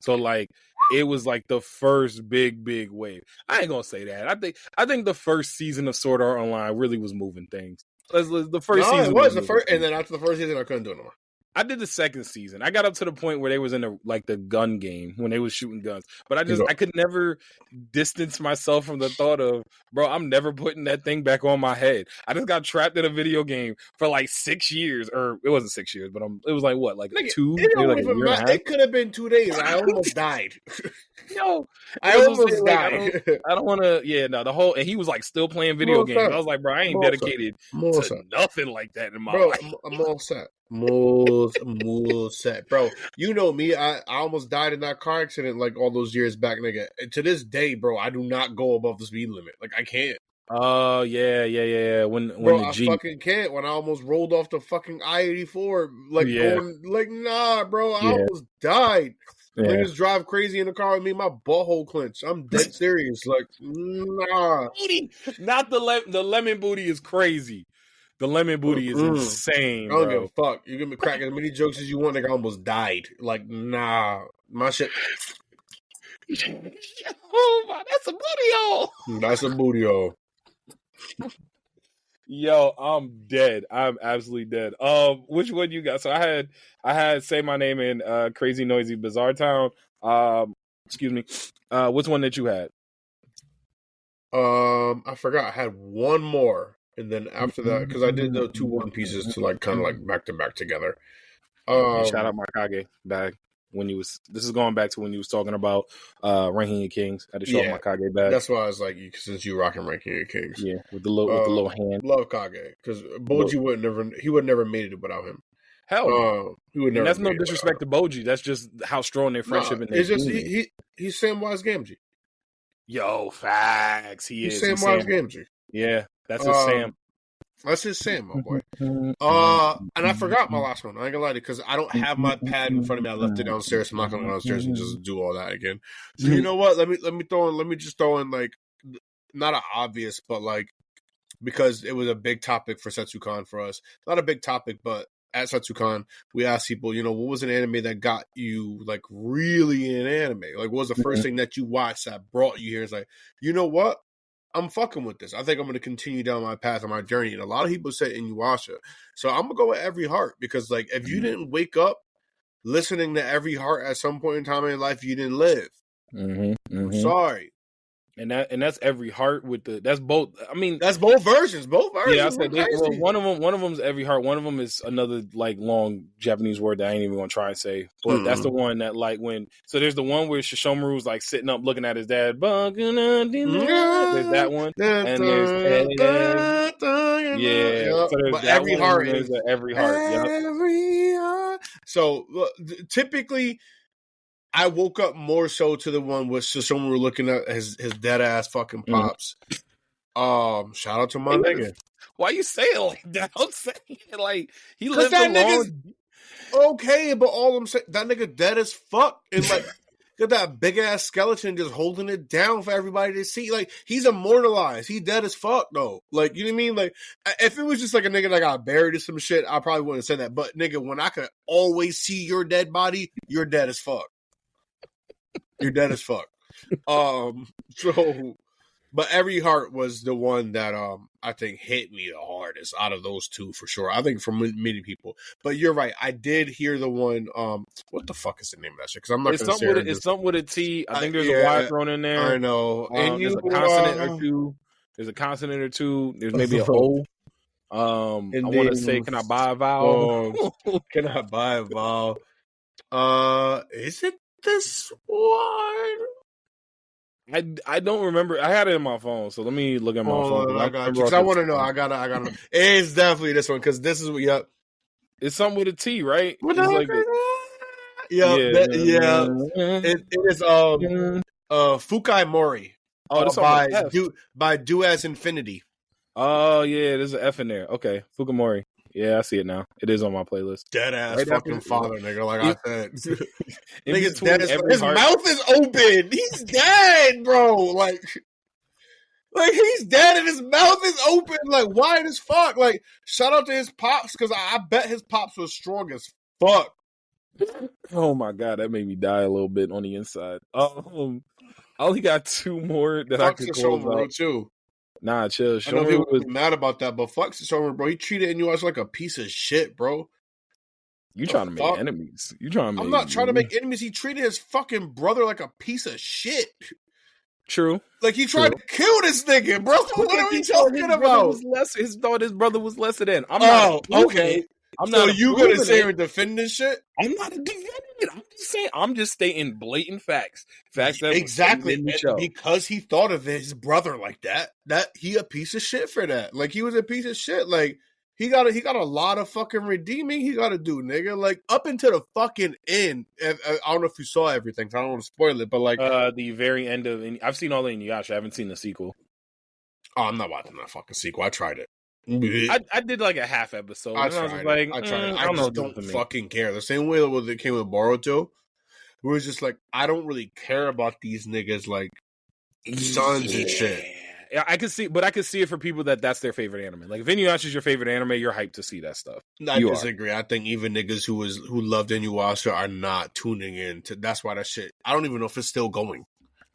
So, like, it was, like, the first big wave. I ain't gonna say that. I think the first season of Sword Art Online really was moving things. The first season was the first, and then after the first season, I couldn't do it no more. I did the second season. I got up to the point where they was in the gun game when they was shooting guns. But I could never distance myself from the thought of, bro, I'm never putting that thing back on my head. I just got trapped in a video game for like 6 years, or it wasn't 6 years, but it was like what, like Nigga, 2? It could have been 2 days. I almost died. Yo, I almost died. I don't want to. Yeah, no, the whole and he was like still playing video games. I was like, bro, I ain't dedicated to nothing like that in my life. I'm all set. More set, bro. You know me. I almost died in that car accident like all those years back, nigga. And to this day, bro, I do not go above the speed limit. Like I can't. Oh yeah. When bro, the I Jeep. fucking can't. When I almost rolled off the fucking I-84, like going, like nah, bro. I almost died. Yeah. Niggas drive crazy in the car with me. My butthole clenched. I'm dead serious. Like nah. Not the lemon booty is crazy. The lemon booty is insane. I don't give a fuck. You can crack as many jokes as you want. Nigga, I almost died. Like, nah. My shit. Oh, that's a booty hole. That's a booty hole. Yo, I'm dead. I'm absolutely dead. Which one you got? So I had Say My Name in Crazy Noisy Bizarre Town. Excuse me. Which one that you had? I forgot. I had one more. And then after that, because I did the 2 One Pieces to like kind of like back to back together. Shout out my Kage back when you was. This is going back to when you was talking about ranking your kings. I had to show my Kage back. That's why I was like, since you rocking ranking your kings, yeah, with the little hand. Love Kage because Boji would never made it without him. Hell, he would never. And that's no disrespect to Boji. That's just how strong their friendship and it's just he's Samwise Gamgee. Yo, facts. He's Samwise Gamgee. Yeah. That's his Sam. That's his Sam, my boy. And I forgot my last one. I ain't gonna lie to you because I don't have my pad in front of me. I left it downstairs. I'm not gonna go downstairs and just do all that again. So you know what? Let me just throw in like not an obvious, but like because it was a big topic for Setsucon for us. Not a big topic, but at Setsucon, we asked people, you know, what was an anime that got you like really in anime? Like, what was the first thing that you watched that brought you here? It's like, you know what? I'm fucking with this. I think I'm going to continue down my path on my journey. And a lot of people say Inuyasha. So I'm going to go with Every Heart because, like, if you didn't wake up listening to Every Heart at some point in time in your life, you didn't live. I'm sorry. And that's Every Heart with that's both. I mean, that's both versions. Yeah, I said one of them's Every Heart. One of them is another like long Japanese word that I ain't even gonna try and say. But that's the one that like there's the one where Shishomaru's like sitting up looking at his dad. There's that one, and there's so there's but that Every one, Heart is Every Heart. Every Heart. So typically, I woke up more so to the one with Shishomaru looking at his dead ass fucking pops. Shout out to my nigga. Why you say it like that? Don't say it like he lived that nigga's okay, but all I'm saying, that nigga dead as fuck, and like got that big ass skeleton just holding it down for everybody to see. Like he's immortalized. He dead as fuck though. Like you know what I mean? Like if it was just like a nigga that got buried or some shit, I probably wouldn't say that. But nigga, when I could always see your dead body, you're dead as fuck. You're dead as fuck. But Every Heart was the one that I think hit me the hardest out of those two for sure. I think for many people. But you're right. I did hear the one. What the fuck is the name of that shit? Because I'm not going to say it's something with a T. I think there's a Y thrown in there. I know. And there's a consonant or two. There's a consonant or two. There's maybe an O. I want to say, can I buy a vowel? Can I buy a vowel? Is it this one? I don't remember. I had it in my phone, so let me look at my phone. I got you. Because I want to know. I gotta. It's definitely this one because this is what. Yep. It's something with a T, right? It's like It is Fukai Mori. Oh, that's by Do As Infinity. Oh yeah, there's an F in there. Okay, Fukamori. Yeah, I see it now. It is on my playlist. Dead ass fucking father, nigga. Like I said, nigga's dead as, his mouth is open. He's dead, bro. Like he's dead and his mouth is open, like wide as fuck. Like shout out to his pops because I bet his pops was strong as fuck. Oh my god, that made me die a little bit on the inside. I only got two more that I could close out too. Nah, chill. I know people was mad about that, but fuck Shishomaru, bro. He treated Inuyasha like a piece of shit, bro. You trying to make enemies? I'm not trying to make enemies. He treated his fucking brother like a piece of shit. True. Like he tried to kill this nigga, bro. What are we talking about? He thought his brother was lesser than. Okay. So you gonna say or defend this shit? I'm not defending it. I'm just saying. I'm just stating blatant facts. Facts that exactly because he thought of his brother like that. That he a piece of shit for that. Like he was a piece of shit. Like he got a lot of fucking redeeming he got to do, nigga. Like up until the fucking end. I don't know if you saw everything. So I don't want to spoil it, but like the very end of. I've seen all the Inuyasha. I haven't seen the sequel. Oh, I'm not watching that fucking sequel. I tried it. I did like a half episode. I tried. I don't fucking care. The same way that it came with Boruto, where it was just like I don't really care about these niggas like sons and shit. Yeah, I could see, but I could see it for people that's their favorite anime. Like if Inuyasha is your favorite anime, you're hyped to see that stuff. I disagree. I think even niggas who loved Inuyasha are not tuning in to. That's why that shit. I don't even know if it's still going.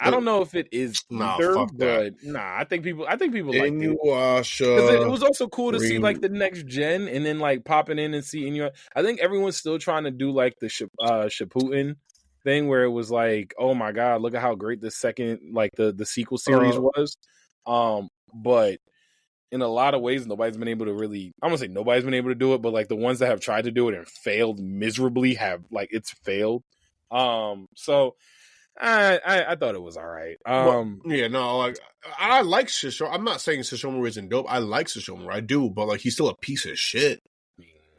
I don't know if it is either, but I think people like it. Because it was also cool to see like the next gen and then like popping in and seeing you. I think everyone's still trying to do like the Shippuden thing where it was like, oh my god, look at how great the second like the sequel series was. But in a lot of ways, nobody's been able to really. I'm gonna say nobody's been able to do it, but like the ones that have tried to do it and failed miserably have like it's failed. So. I thought it was all right. Like I like Shishomaru. I'm not saying Shishomaru isn't dope. I like Shishomaru. I do, but like he's still a piece of shit.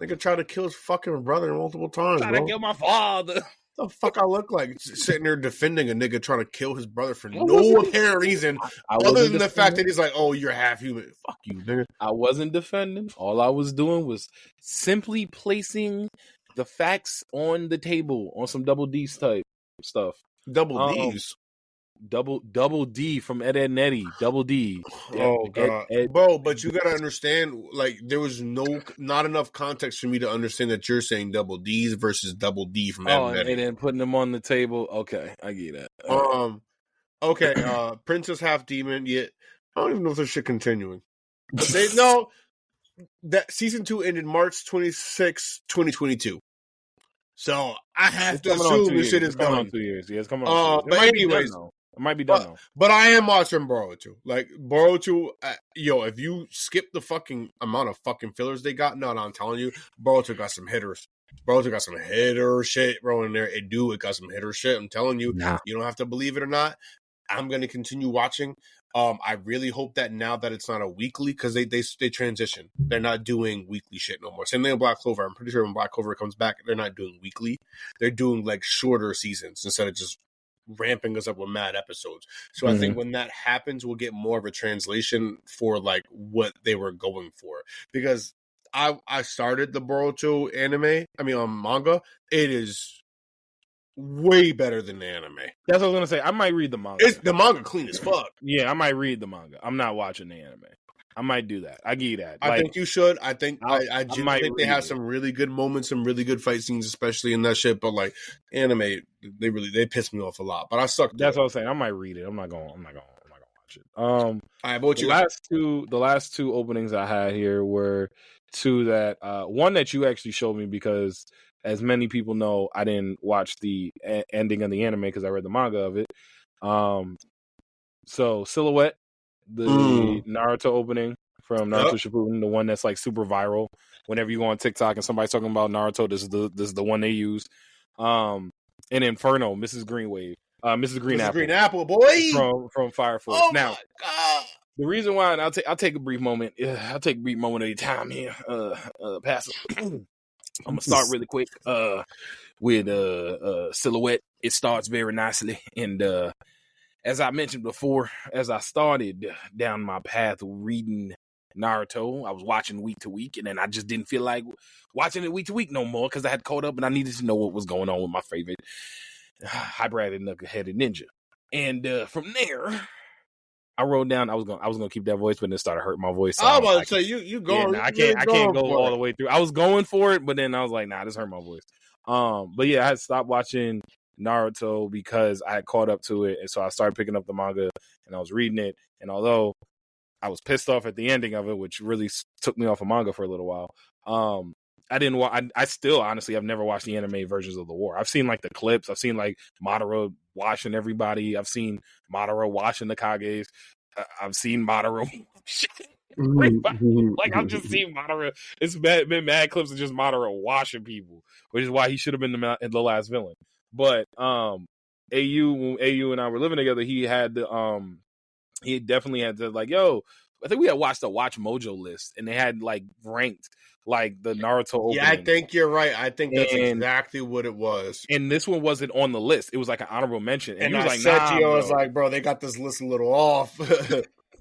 Nigga tried to kill his fucking brother multiple times. Trying to kill my father. The fuck I look like sitting there defending a nigga trying to kill his brother for no apparent reason other than the fact that he's like, oh, you're half human. Fuck you, nigga. I wasn't defending. All I was doing was simply placing the facts on the table on some double D's type stuff. Double D's. Double D from Ed, and Eddie. Double D. Oh god, bro! But you gotta understand, like there was not enough context for me to understand that you're saying double D's versus double D from Ed and Eddie. And then putting them on the table. Okay, I get that. Okay. Princess Half Demon. Yeah, I don't even know if this shit continuing. But no, that season 2 ended March 26, 2022. So I have to assume this shit is coming on done. 2 years. Yeah, it's coming on 2 years. It But might be done anyways, though. It might be done though. But I am watching Boruto. Like Boruto, if you skip the fucking amount of fucking fillers they got, no, I'm telling you, Boruto got some hitters. Boruto got some hitter shit, bro, in there. It got some hitter shit. I'm telling you, You don't have to believe it or not. I'm gonna continue watching. I really hope that now that it's not a weekly, because they transition. They're not doing weekly shit no more. Same thing with Black Clover. I'm pretty sure when Black Clover comes back, they're not doing weekly. They're doing like shorter seasons instead of just ramping us up with mad episodes. So I think when that happens, we'll get more of a translation for like what they were going for. Because I started the Boruto manga. It is way better than the anime. That's what I was gonna say. I might read the manga. It's the manga clean as fuck. Yeah, I might read the manga. I'm not watching the anime. I might do that. I give you that. I think you should. I think I think they have some really good moments, some really good fight scenes, especially in that shit. But like anime, they piss me off a lot. But I suck. That's what I was saying. I might read it. I'm not going to watch it. All right, what you the last two openings I had here were two that one that you actually showed me, because as many people know, I didn't watch the ending of the anime because I read the manga of it. So Silhouette, the Naruto opening from Naruto Shippuden, the one that's like super viral. Whenever you go on TikTok and somebody's talking about Naruto, this is the one they use. And Inferno, Mrs. Green Apple, boy, from Fire Force. Oh now, my God. The reason why, and I'll take a brief moment. I'll take a brief moment of your time here, Pastor. I'm gonna start really quick with Silhouette. It starts very nicely, and as I mentioned before, as I started down my path reading Naruto, I was watching week to week, and then I just didn't feel like watching it week to week no more because I had caught up and I needed to know what was going on with my favorite hybrid knuckle-headed ninja. And from there, I wrote down I was gonna keep that voice, but then it started hurting my voice. So I was about to say you going. Yeah, I can't go all the way through. I was going for it, but then I was like, nah, this hurt my voice. But yeah, I had stopped watching Naruto because I had caught up to it, and so I started picking up the manga and I was reading it. And although I was pissed off at the ending of it, which really took me off of manga for a little while, I didn't. I still honestly I've never watched the anime versions of the war. I've seen like the clips. I've seen like Madara washing everybody. I've seen Madara washing the Kages. I've seen Madara. Like I've just seen Madara. It's been mad clips of just Madara washing people, which is why he should have been the last villain. But when AU and I were living together, he definitely had to like, yo, I think we had watched a Watch Mojo list, and they had like ranked like the Naruto opening. Yeah, I think you're right. I think that's exactly what it was. And this one wasn't on the list. It was like an honorable mention. And he was like, Sergio was like, bro, they got this list a little off. He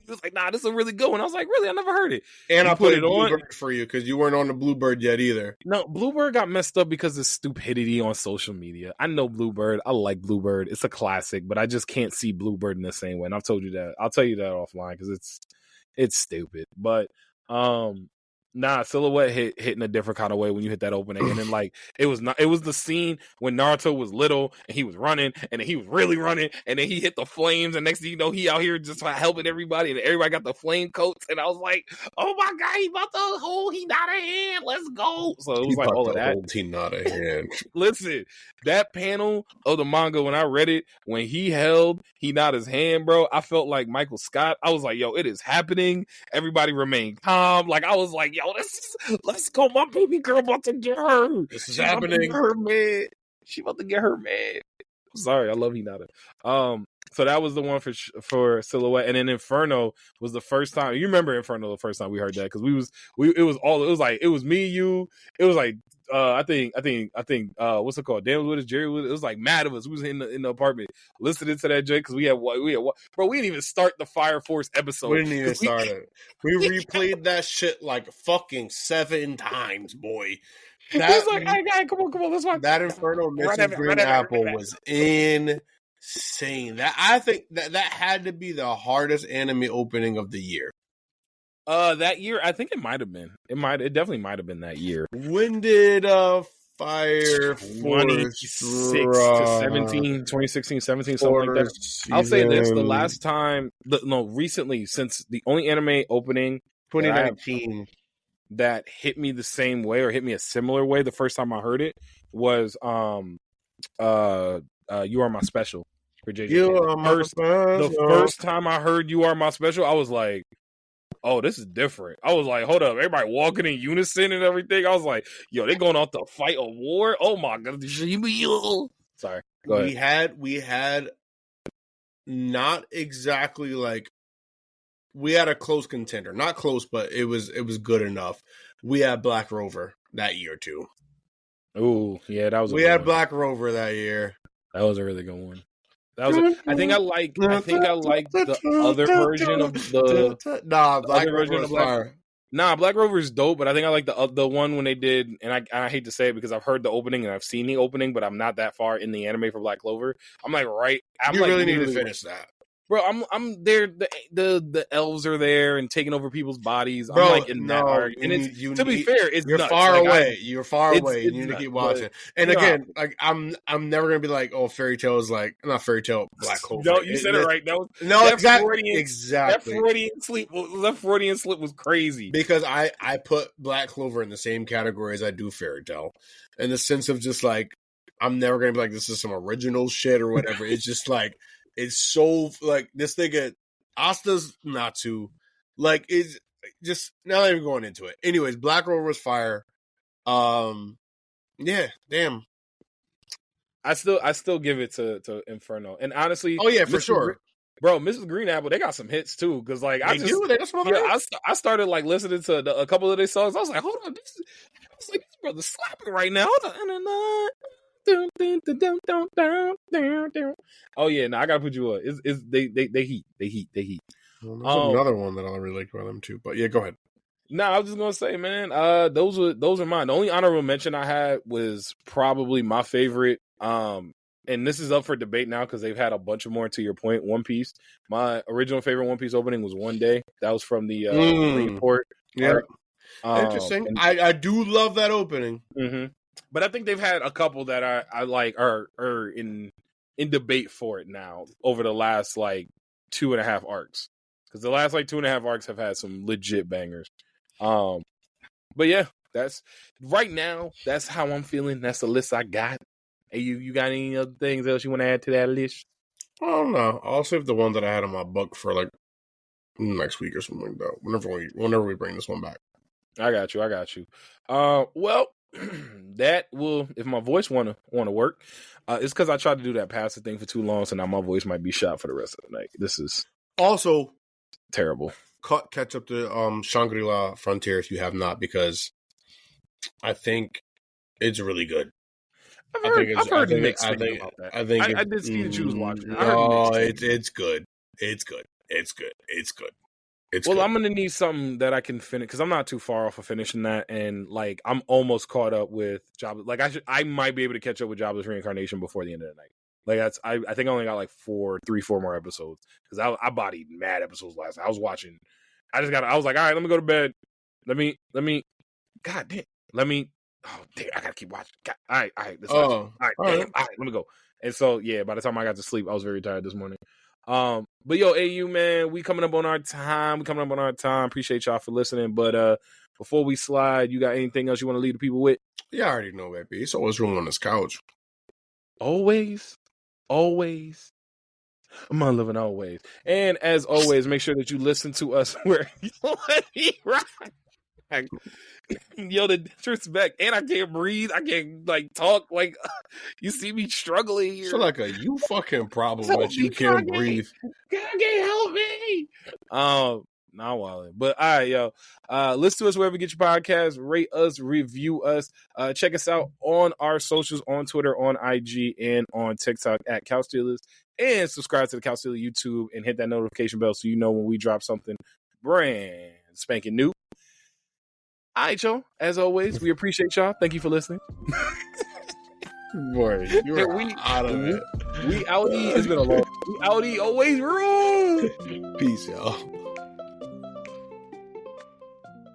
was like, nah, this is a really good one. I was like, really? I never heard it. And I put it on Bluebird for you because you weren't on the Bluebird yet either. No, Bluebird got messed up because of stupidity on social media. I know Bluebird. I like Bluebird. It's a classic, but I just can't see Bluebird in the same way. And I've told you that. I'll tell you that offline because it's stupid. But Silhouette hit in a different kind of way when you hit that opening. And then like it was the scene when Naruto was little and he was running and then he was really running and then he hit the flames and next thing you know he out here just helping everybody and everybody got the flame coats and I was like, oh my god, he about to hold Hinata hand, let's go. So it was like all of that. Hinata hand. Listen, that panel of the manga when I read it, when he held Hinata's hand, bro, I felt like Michael Scott. I was like, yo, it is happening. Everybody remained calm. Like I was like, yo, let's go. My baby girl about to get her. This is happening. She about to get her man. Sorry, I love Hinata. So that was the one for Silhouette, and then Inferno was the first time. You remember Inferno the first time we heard that because it was me, you. It was like I think what's it called? Dan was with us, Jerry was. It was like mad of us. We was in the apartment listening to that joke because we had bro. We didn't even start the Fire Force episode. We didn't even start it. We replayed that shit like fucking 7 times, boy. That, like, hey, come on, let's watch. That Inferno Mrs. Green Apple was insane. I think that had to be the hardest anime opening of the year. That year, I think it might have been. It definitely might have been that year. When did Fire 26 Force to 17, 2016, 17, something like that. I'll say this: the last time, recently, since the only anime opening 2019 that hit me the same way or hit me a similar way the first time I heard it was You Are My Special for JJ. The first time I heard You Are My Special, I was like, oh, this is different. I was like, hold up, everybody walking in unison and everything. I was like, yo, they going out to fight a war? Oh my god. Sorry. Go ahead. We had not exactly like, we had a close contender. Not close, but it was good enough. We had Black Rover that year too. Ooh, yeah, that was. We had Black Rover that year. That was a really good one. I think I like the other version of the Black Rover is fire. Black Rover is dope, but I think I like the one when they did, and I hate to say it because I've heard the opening and I've seen the opening, but I'm not that far in the anime for Black Clover. I'm like, you really need to finish that. Bro, I'm there. The elves are there and taking over people's bodies. Bro, I'm like in that arc. And to be fair, it's you're nuts. far away. You're far away. You need to keep watching. And no. Again, like I'm never gonna be like, oh, Fairy Tail is like not Fairy Tail, Black Clover. No, you said it right. Exactly. That Freudian slip was crazy. Because I put Black Clover in the same category as I do Fairy Tail, in the sense of just like I'm never gonna be like this is some original shit or whatever. It's just like. It's so like this thing at Asta's not too like it's just not even going into it. Anyways, Black Rover was fire. Yeah, damn. I still give it to Inferno. And honestly, oh yeah, for sure. Bro, Mrs. Green Apple, they got some hits too. Cause like I started like listening to a couple of their songs. I was like, hold on, this brother's slapping right now. Oh yeah, I gotta put you up. They heat. Well, there's another one that I really like about them too. But yeah, go ahead. I was just gonna say, man, those are mine. The only honorable mention I had was probably my favorite. And this is up for debate now because they've had a bunch of more. To your point, One Piece. My original favorite One Piece opening was One Day. That was from the report. Yeah, interesting. I do love that opening. Mm-hmm. But I think they've had a couple that I like are in debate for it now over the last like 2.5 arcs. Because the last like 2.5 arcs have had some legit bangers. But yeah, that's right now. That's how I'm feeling. That's the list I got. Hey, you got any other things else you want to add to that list? I don't know. I'll save the one that I had in my book for like next week or something like that. Whenever we bring this one back. I got you. Well. That will, if my voice want to work, it's because I tried to do that passive thing for too long, so now my voice might be shot for the rest of the night. This is also terrible. Catch up to Shangri-La Frontier if you have not, because I think it's really good. I've heard mixed things about that. I did see that you was watching. It's good. It's good. Well, I'm gonna need something that I can finish because I'm not too far off of finishing that, and like I'm almost caught up with Jobless. Like I might be able to catch up with Jobless Reincarnation before the end of the night. Like I think I only got like 4 more episodes because I bodied mad episodes last night. I was watching. I was like, all right, let me go to bed. Let me. God damn. Oh damn! I gotta keep watching. God, all right. All right, let me go. And so yeah, by the time I got to sleep, I was very tired this morning. But yo, AU man, we coming up on our time. Appreciate y'all for listening. But before we slide, you got anything else you want to leave the people with? Yeah, I already know, baby. It's always room on this couch. Always. I'm not living always. And as always, make sure that you listen to us where you let me rock. Yo, the disrespect, and I can't breathe. I can't like talk. Like you see me struggling here. So like you fucking problem that you can't breathe. Kage, help me. Not walling. But all right, yo. Listen to us wherever you get your podcasts. Rate us, review us. Check us out on our socials, on Twitter, on IG, and on TikTok at Couch Stealers. And subscribe to the Couch Stealer YouTube and hit that notification bell so you know when we drop something brand spanking new. All right, y'all. As always, we appreciate y'all. Thank you for listening. Boy, you're out of it. We outie. It's been a long. We outie. Always rule. Peace, y'all.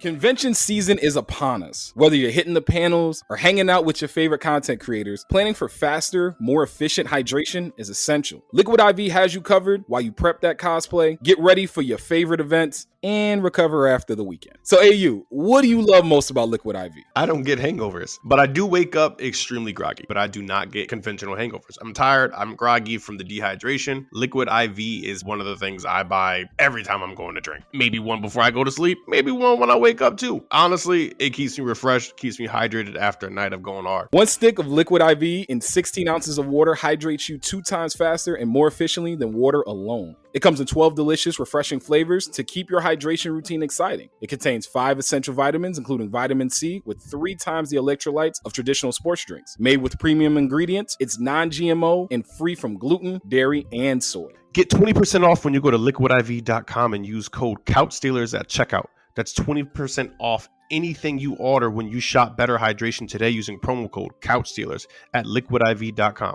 Convention season is upon us. Whether you're hitting the panels or hanging out with your favorite content creators, planning for faster, more efficient hydration is essential. Liquid IV has you covered while you prep that cosplay, get ready for your favorite events, and recover after the weekend. So AU, what do you love most about Liquid IV? I don't get hangovers, but I do wake up extremely groggy, but I do not get conventional hangovers. I'm tired, I'm groggy from the dehydration. Liquid IV is one of the things I buy every time I'm going to drink. Maybe one before I go to sleep, maybe one when I wake up too. Honestly, it keeps me refreshed, keeps me hydrated after a night of going hard. One stick of Liquid IV in 16 ounces of water hydrates you 2 times faster and more efficiently than water alone. It comes in 12 delicious, refreshing flavors to keep your hydration routine exciting. It contains 5 essential vitamins, including vitamin C, with 3 times the electrolytes of traditional sports drinks. Made with premium ingredients, it's non-GMO and free from gluten, dairy, and soy. Get 20% off when you go to liquidiv.com and use code CouchStealers at checkout. That's 20% off anything you order when you shop Better Hydration today using promo code CouchStealers at liquidiv.com.